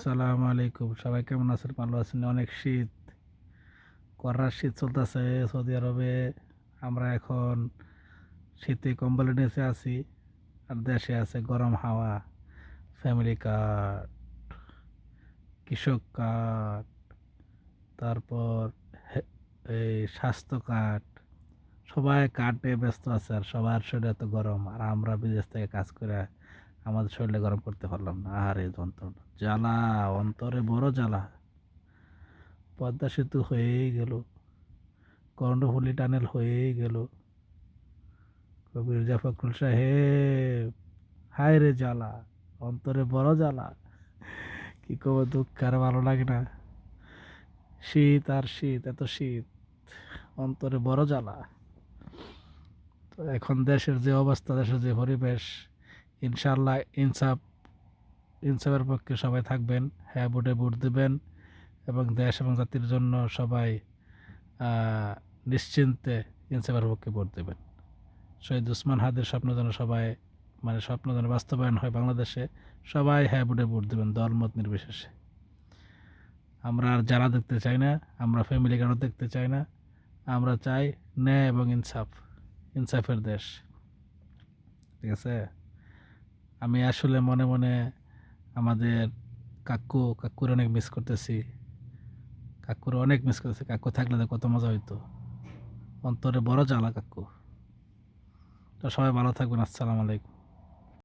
আসসালামু আলাইকুম। সবাই কেমন আছেন? ভালো আছেন? অনেক শীত, কড়া শীত চলতেছে সৌদি আরবে। আমরা এখন শীতে কম্বলের নিচে আছি, আর দেশে আছে গরম হাওয়া, ফ্যামিলি কার্ড, কৃষক কার্ড, তারপর হে- এই স্বাস্থ্য কার্ড। সবাই কার্ড নিয়ে ব্যস্ত আছে, আর সবার শরীরে এত গরম, আর আমরা বিদেশ থেকে কাজ করে আমাদের শরীরে গরম করতে পারলাম না। আর এই যন্ত্রণা, জ্বালা, অন্তরে বড় জ্বালা। পদ্মা সেতু হয়েই গেল, কর্ণফুলী টানেল হয়েই গেল, কবির মির্জা ফখরুল সাহেব, হায় রে জ্বালা, অন্তরে বড় জ্বালা। কি কব, দুঃখ আর ভালো লাগে না। শীত আর শীত, এত শীত, অন্তরে বড় জ্বালা। তো এখন দেশের যে অবস্থা, দেশের যে পরিবেশ, ইনশাল্লাহ ইনসাফের পক্ষে সবাই থাকবেন, হ্যাঁ ভোটে ভোট দেবেন, এবং দেশ এবং জাতির জন্য সবাই নিশ্চিন্তে ইনসাফের পক্ষে ভোট দেবেন। শহীদ ওসমান হাদির স্বপ্ন যেন সবাই, মানে স্বপ্ন যেন বাস্তবায়ন হয় বাংলাদেশে। সবাই হ্যাঁ ভোটে ভোট দেবেন, দলমত নির্বিশেষে। আমরা আর জ্বালা দেখতে চাই না, আমরা ফ্যামিলি কারো দেখতে চাই না। আমরা চাই ন্যায় এবং ইনসাফ, ইনসাফের দেশ। ঠিক আছে? আমি আসলে মনে মনে আমাদের কাকুর অনেক মিস করতেছি। কাকুর অনেক মিস করতেছি। কাকু থাকলে তো কত মজা হইতো। অন্তরে বড় জ্বালা কাকু। তো সবাই ভালো থাকবেন। আসসালামু আলাইকুম।